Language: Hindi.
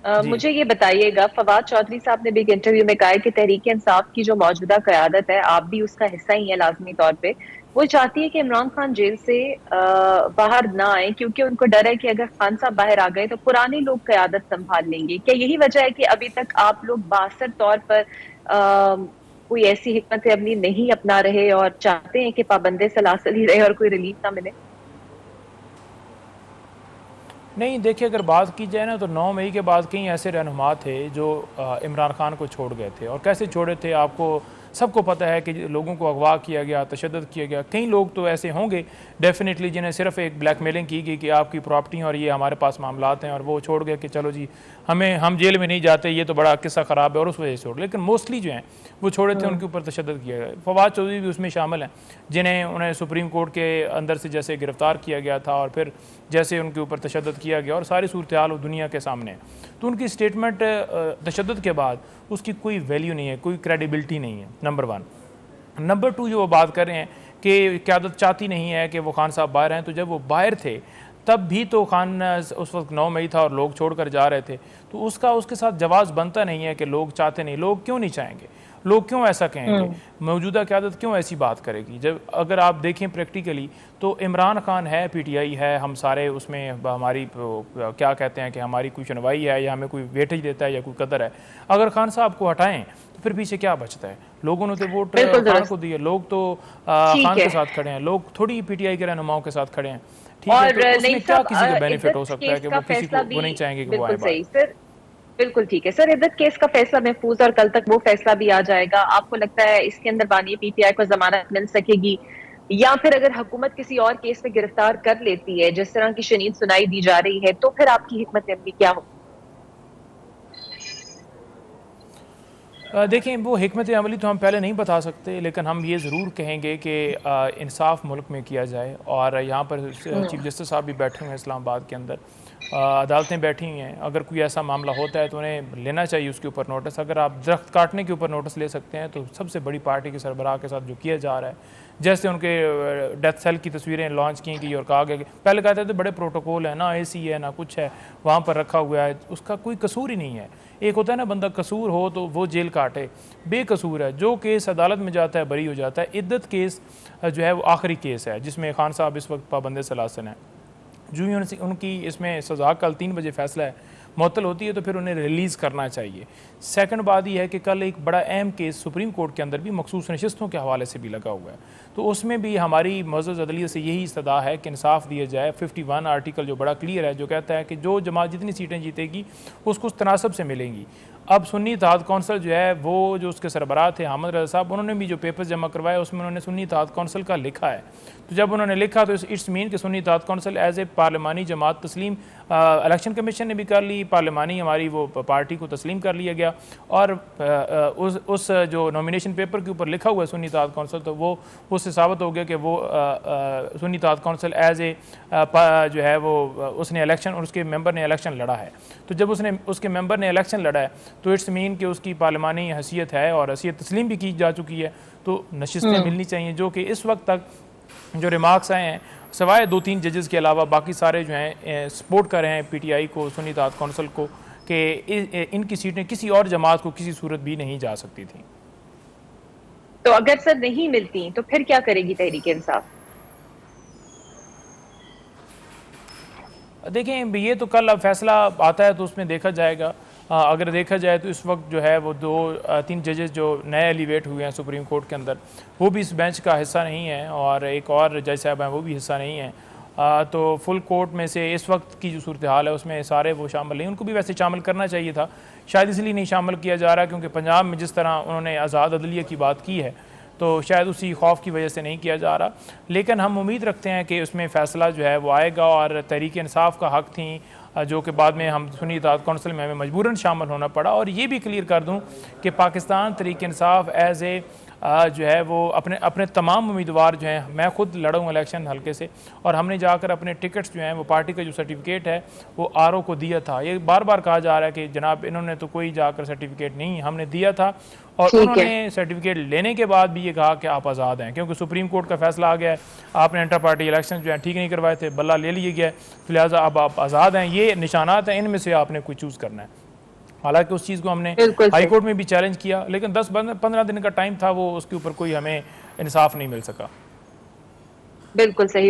जी। मुझे ये बताइएगा, फवाद चौधरी साहब ने भी एक इंटरव्यू में कहा है कि तहरीक इंसाफ की जो मौजूदा क़यादत है, आप भी उसका हिस्सा ही है लाजमी तौर पे, वो चाहती है कि इमरान खान जेल से बाहर ना आए, क्योंकि उनको डर है कि अगर खान साहब बाहर आ गए तो पुराने लोग क़यादत संभाल लेंगे। क्या यही वजह है कि अभी तक आप लोग बासर तौर पर कोई ऐसी हिकमत अमली नहीं अपना रहे और चाहते हैं कि पाबंदे सलासल ही रहे और कोई रिलीफ ना मिले? नहीं, देखिए, अगर बात की जाए ना तो 9 मई के बाद कई ऐसे रहनुमा थे जो इमरान खान को छोड़ गए थे। और कैसे छोड़े थे आपको सबको पता है कि लोगों को अगवा किया गया, तशद्दुद किया गया। कई लोग तो ऐसे होंगे डेफिनेटली जिन्हें सिर्फ एक ब्लैकमेलिंग की गई कि आपकी प्रॉपर्टी और ये हमारे पास मामलात हैं, और वो छोड़ गए कि चलो जी हम जेल में नहीं जाते, ये तो बड़ा किस्सा ख़राब है, और उस वजह से छोड़। लेकिन मोस्टली जो हैं वो छोड़े थे, उनके ऊपर तशद्दुद किया गया। फवाद चौधरी भी उसमें शामिल हैं जिन्हें उन्हें सुप्रीम कोर्ट के अंदर से जैसे गिरफ़्तार किया गया था और फिर जैसे उनके ऊपर तशद्दुद किया गया, और सारी सूरत हाल दुनिया के सामने है। तो उनकी स्टेटमेंट तशद्दुद के बाद उसकी कोई वैल्यू नहीं है, कोई क्रेडिबिलिटी नहीं है, नंबर 1। नंबर 2, जो वो बात कर रहे हैं कि क़यादत चाहती नहीं है कि वो खान साहब बाहर हैं, तो जब वो बाहर थे तब भी तो खान उस वक्त 9 मई था और लोग छोड़ कर जा रहे थे, तो उसका उसके साथ जवाब बनता नहीं है कि लोग चाहते नहीं। लोग क्यों नहीं चाहेंगे? लोग क्यों ऐसा कहेंगे? मौजूदा क़यादत क्यों ऐसी बात करेगी? जब अगर आप देखें प्रैक्टिकली तो इमरान खान है, पीटीआई है, हम सारे उसमें हमारी क्या कहते हैं कि हमारी कोई सुनवाई है या हमें कोई वेटेज देता है या कोई कदर है। अगर खान साहब को हटाएं तो फिर पीछे क्या बचता है? लोगों ने तो वोट बिल्कुल खान दुरुस्त। को दिए, लोग तो ठीक खान है। के साथ खड़े हैं, लोग थोड़ी पीटीआई के रहनुमाओं के साथ खड़े हैं। ठीक है, और तो नहीं उसमें क्या साहब, किसी का बेनिफिट हो इद्दत सकता है केस कि का वो किसी फैसला को वो भी नहीं चाहेंगे कि वो आए बिल्कुल बाहर? सही सर। बिल्कुल ठीक है सर, इद्दत केस का फैसला महफूज और कल तक वो फैसला भी आ जाएगा। आपको लगता है इसके अंदर बानी पीटीआई को जमानत मिल सकेगी, या फिर अगर हुकूमत किसी और केस में गिरफ्तार कर लेती है जिस तरह की शनीद सुनाई दी जा रही है, तो फिर आपकी हिकमत अमली क्या हो? देखें, वो हिकमत अमली तो हम पहले नहीं बता सकते, लेकिन हम ये ज़रूर कहेंगे कि इंसाफ मुल्क में किया जाए। और यहाँ पर चीफ जस्टिस साहब भी बैठे हुए हैं इस्लामाबाद के अंदर, अदालतें बैठी हुई हैं। अगर कोई ऐसा मामला होता है तो उन्हें लेना चाहिए उसके ऊपर नोटिस। अगर आप दरख्त काटने के ऊपर नोटिस ले सकते हैं तो सबसे बड़ी पार्टी के सरबराह के साथ जो किया जा रहा है, जैसे उनके डेथ सेल की तस्वीरें लॉन्च की गई और कहा गया कि पहले कहते थे बड़े प्रोटोकॉल है ना, एसी है ना कुछ है, वहाँ पर रखा हुआ है, उसका कोई कसूर ही नहीं है। एक होता है ना, बंदा कसूर हो तो वो जेल काटे, बेकसूर है जो केस अदालत में जाता है बरी हो जाता है। इद्दत केस जो है वो आखिरी केस है जिसमें खान साहब इस वक्त पाबंद सलासन है। जो ही उनकी इसमें सज़ा कल 3 बजे फैसला है मुअत्तल होती है तो फिर उन्हें रिलीज़ करना चाहिए। सेकंड बात यह है कि कल एक बड़ा अहम केस सुप्रीम कोर्ट के अंदर भी मखसूस नशिस्तों के हवाले से भी लगा हुआ है, तो उसमें भी हमारी मुअज़्ज़ज़ अदलिया से यही इस्तदा है कि इंसाफ दिया जाए। 51 आर्टिकल जो बड़ा क्लियर है, जो कहता है कि जो जमात जितनी सीटें जीतेगी उसको उस तनासब से मिलेंगी। अब सुन्नी इत्तेहाद कौंसल जो है वो जो उसके सरबराह थे हामिद रज़ा साहब, उन्होंने भी जो पेपर्स जमा करवाए उसमें उन्होंने सुन्नी इत्तेहाद कौंसल का लिखा है। तो जब उन्होंने लिखा तो इट्स मीन कि सुन्नी इत्तेहाद कौंसल एज ए पार्लिमानी जमात तस्लीम, इलेक्शन कमीशन ने भी कर ली, पार्लिमानी हमारी वो पार्टी को तस्लीम कर लिया गया। और उस जो नॉमिनेशन पेपर के ऊपर लिखा हुआ है सुन्नी इत्तेहाद कौंसल, तो वो उससे साबित हो गया कि वो सुन्नी इत्तेहाद कौंसल एज ए जो है वो उसने इलेक्शन और उसके मेंबर ने इलेक्शन लड़ा है। तो जब उसके मेंबर ने इलेक्शन लड़ा है तो इट्स मीन कि उसकी पार्लिमानी हैसियत है और हैसियत तस्लीम भी की जा चुकी है, तो नशिस्तें मिलनी चाहिए। जो कि इस वक्त तक जो रिमार्क्स आए हैं, सिवाय 2-3 जजेस के अलावा बाकी सारे जो हैं सपोर्ट कर रहे हैं पीटीआई को, सुन्नी इत्तेहाद कौंसल को, कि इनकी सीटें किसी और जमात को किसी सूरत भी नहीं जा सकती थी। तो अगर सर नहीं मिलती तो फिर क्या करेगी तहरीक इंसाफ? देखें, ये तो कल अब फैसला आता है तो उसमें देखा जाएगा। अगर देखा जाए तो इस वक्त जो है वो 2-3 जजेस जो नए एलिवेट हुए हैं सुप्रीम कोर्ट के अंदर, वो भी इस बेंच का हिस्सा नहीं है, और एक और जज साहब हैं वो भी हिस्सा नहीं है। तो फुल कोर्ट में से इस वक्त की जो सूरत हाल है उसमें सारे वो शामिल नहीं। उनको भी वैसे शामिल करना चाहिए था, शायद इसलिए नहीं शामिल किया जा रहा क्योंकि पंजाब में जिस तरह उन्होंने आज़ाद अदलिया की बात की है तो शायद उसी खौफ की वजह से नहीं किया जा रहा। लेकिन हम उम्मीद रखते हैं कि उसमें फ़ैसला जो है वो आएगा, और तहरीक इंसाफ का हक़ थी जो कि बाद में हम सुन्नी इत्तेहाद कौंसिल में हमें मजबूरन शामिल होना पड़ा। और ये भी क्लियर कर दूं कि पाकिस्तान तहरीक इंसाफ एज ए जो है वो अपने तमाम उम्मीदवार जो हैं, मैं ख़ुद लड़ा हूँ इलेक्शन हल्के से, और हमने जाकर अपने टिकट्स जो हैं वो पार्टी का जो सर्टिफिकेट है वो आरओ को दिया था। ये बार बार कहा जा रहा है कि जनाब इन्होंने तो कोई जाकर सर्टिफिकेट नहीं, हमने दिया था। और उन्होंने सर्टिफिकेट लेने के बाद भी ये कहा कि आप आज़ाद हैं, क्योंकि सुप्रीम कोर्ट का फैसला आ गया है, आपने इंटर पार्टी इलेक्शन जो है ठीक नहीं करवाए थे, बल्ला ले लिए गया, तो लिहाजा अब आप आज़ाद हैं। ये निशानात हैं, इनमें से आपने कोई चूज़ करना है। हालांकि उस चीज़ को हमने बिल्कुल हाई सही। कोर्ट में भी चैलेंज किया, लेकिन 10-15 दिन का टाइम था, वो उसके ऊपर कोई हमें इंसाफ नहीं मिल सका। बिल्कुल सही।